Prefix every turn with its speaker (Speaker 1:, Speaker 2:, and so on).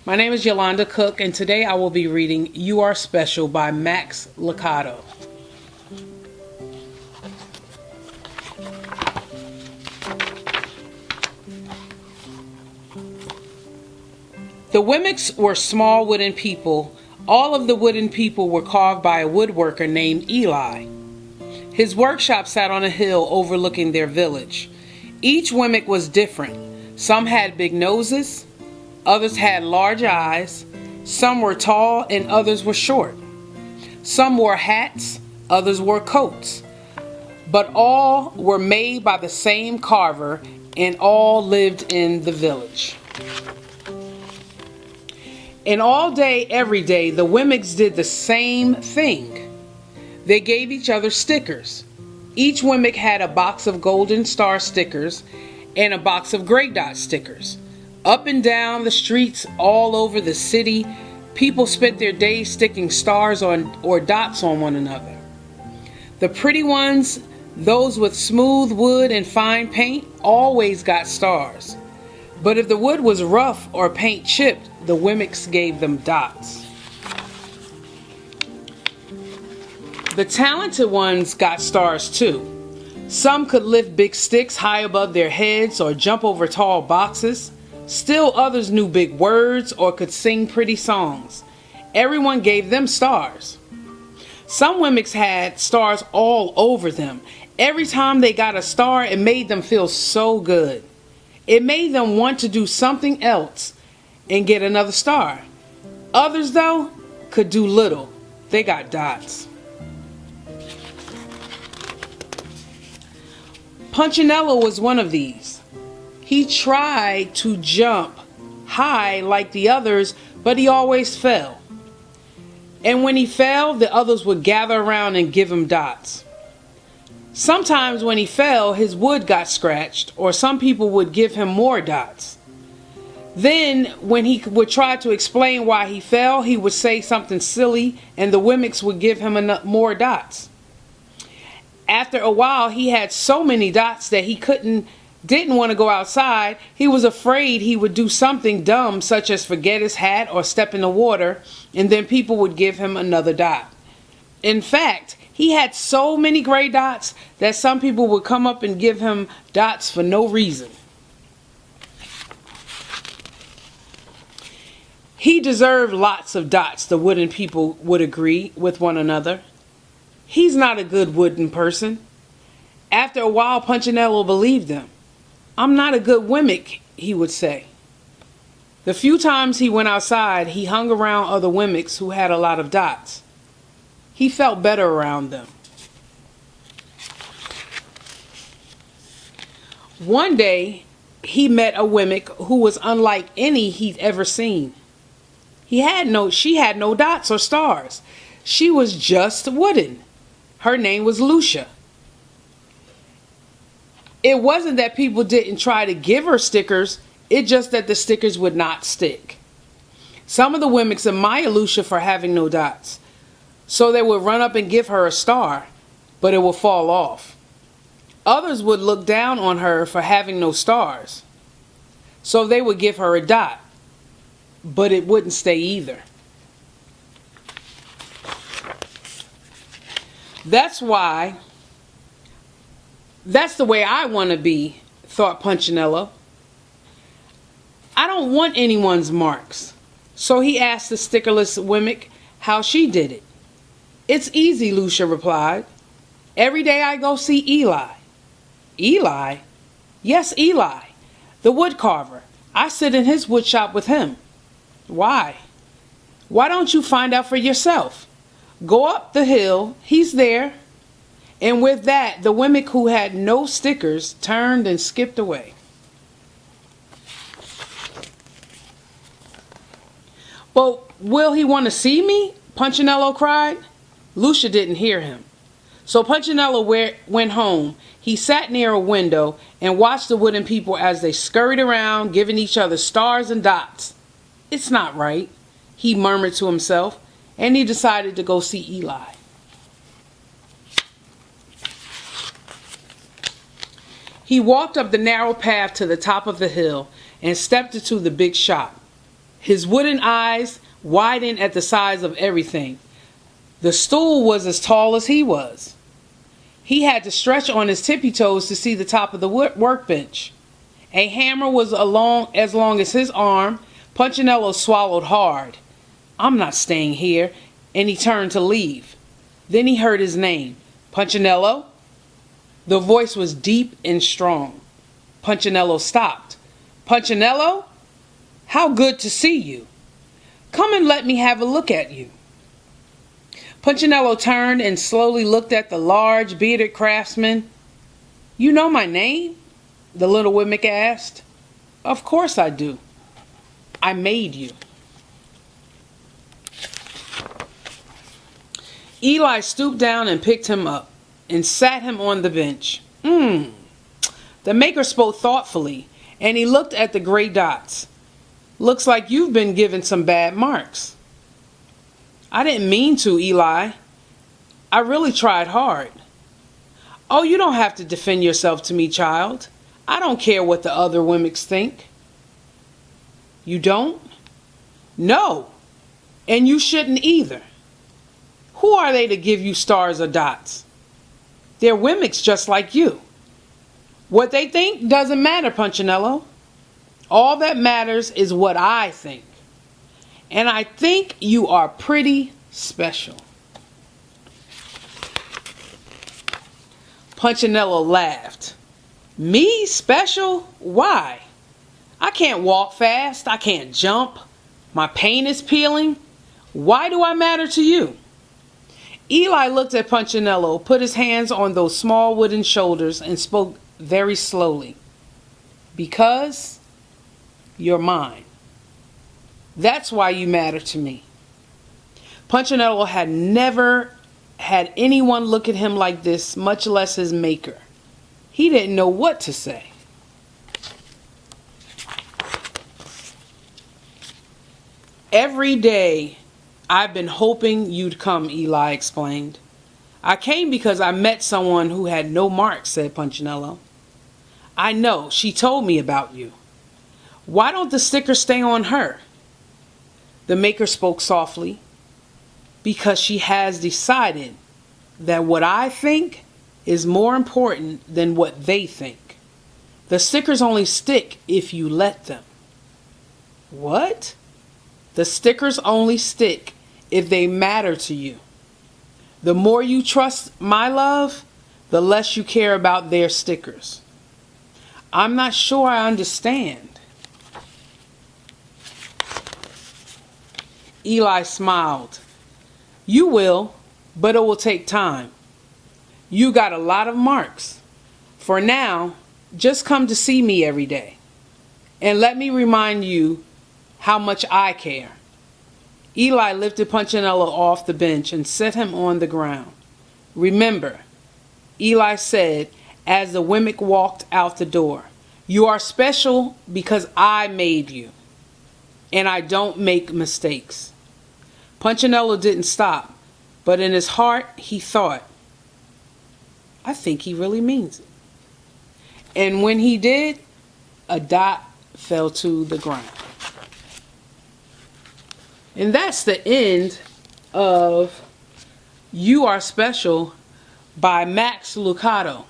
Speaker 1: My name is Yolanda Cook, and today I will be reading You Are Special by Max Lucado. The Wimmicks were small wooden people. All of the wooden people were carved by a woodworker named Eli. His workshop sat on a hill overlooking their village. Each Wimmick was different. Some had big noses, others had large eyes, some were tall and others were short. Some wore hats, others wore coats. But all were made by the same carver and all lived in the village. And all day, every day, the Wimmicks did the same thing. They gave each other stickers. Each Wimmick had a box of golden star stickers and a box of gray dot stickers. Up and down the streets all over the city, people spent their days sticking stars on or dots on one another. The pretty ones, those with smooth wood and fine paint, always got stars. But if the wood was rough or paint chipped, the Wimmicks gave them dots. The talented ones got stars too. Some could lift big sticks high above their heads or jump over tall boxes. Still others knew big words or could sing pretty songs. Everyone gave them stars. Some Wimmicks had stars all over them. Every time they got a star, it made them feel so good. It made them want to do something else and get another star. Others, though, could do little. They got dots. Punchinello was one of these. He tried to jump high like the others, but he always fell. And when he fell, the others would gather around and give him dots. Sometimes when he fell, his wood got scratched, or some people would give him more dots. Then, when he would try to explain why he fell, he would say something silly, and the Wimmicks would give him more dots. After a while, he had so many dots that he didn't want to go outside. He was afraid he would do something dumb, such as forget his hat or step in the water, and then people would give him another dot. In fact, he had so many gray dots that some people would come up and give him dots for no reason. He deserved lots of dots, the wooden people would agree with one another. He's not a good wooden person. After a while, Punchinello believed them. I'm not a good Wimmick, he would say. The few times he went outside, he hung around other Wimmicks who had a lot of dots. He felt better around them. One day, he met a Wimmick who was unlike any he'd ever seen. She had no dots or stars. She was just wooden. Her name was Lucia. It wasn't that people didn't try to give her stickers, it's just that the stickers would not stick. Some of the Wimmicks admired Lucia for having no dots, so they would run up and give her a star, but it would fall off. Others would look down on her for having no stars, so they would give her a dot, but it wouldn't stay either. That's the way I want to be, thought Punchinello. I don't want anyone's marks. So he asked the stickerless Wimmick how she did it. It's easy, Lucia replied. Every day I go see Eli. Eli? Yes, Eli, the wood carver. I sit in his wood shop with him. Why? Why don't you find out for yourself? Go up the hill, he's there. And with that, the Wimmick who had no stickers turned and skipped away. But will he want to see me? Punchinello cried. Lucia didn't hear him. So Punchinello went home. He sat near a window and watched the wooden people as they scurried around, giving each other stars and dots. It's not right, he murmured to himself, and he decided to go see Eli. He walked up the narrow path to the top of the hill and stepped into the big shop. His wooden eyes widened at the size of everything. The stool was as tall as he was. He had to stretch on his tippy toes to see the top of the workbench. A hammer was as long as his arm. Punchinello swallowed hard. "I'm not staying here," and he turned to leave. Then he heard his name. "Punchinello?" The voice was deep and strong. Punchinello stopped. "Punchinello? How good to see you. Come and let me have a look at you." Punchinello turned and slowly looked at the large, bearded craftsman. "You know my name?" the little Wemmick asked. "Of course I do. I made you." Eli stooped down and picked him up and sat him on the bench. The maker spoke thoughtfully, and he looked at the gray dots. "Looks like you've been given some bad marks." "I didn't mean to, Eli. I really tried hard." "Oh, you don't have to defend yourself to me, child. I don't care what the other Wemmicks think." "You don't?" "No, and you shouldn't either. Who are they to give you stars or dots? They're Wemmicks just like you. What they think doesn't matter, Punchinello. All that matters is what I think. And I think you are pretty special." Punchinello laughed. "Me special? Why? I can't walk fast. I can't jump. My paint is peeling. Why do I matter to you?" Eli looked at Punchinello, put his hands on those small wooden shoulders, and spoke very slowly. "Because you're mine. That's why you matter to me." Punchinello had never had anyone look at him like this, much less his maker. He didn't know what to say. "Every day I've been hoping you'd come," Eli explained. "I came because I met someone who had no marks," said Punchinello. "I know, she told me about you. Why don't the sticker stay on her?" The maker spoke softly. "Because she has decided that what I think is more important than what they think. The stickers only stick if you let them." "What?" "The stickers only stick if they matter to you. The more you trust my love, the less you care about their stickers." "I'm not sure I understand." Eli smiled. "You will, but it will take time. You got a lot of marks. For now, just come to see me every day. And let me remind you how much I care." Eli lifted Punchinello off the bench and set him on the ground. "Remember," Eli said as the Wemmick walked out the door, "you are special because I made you. And I don't make mistakes." Punchinello didn't stop, but in his heart he thought, "I think he really means it." And when he did, a dot fell to the ground. And that's the end of You Are Special by Max Lucado.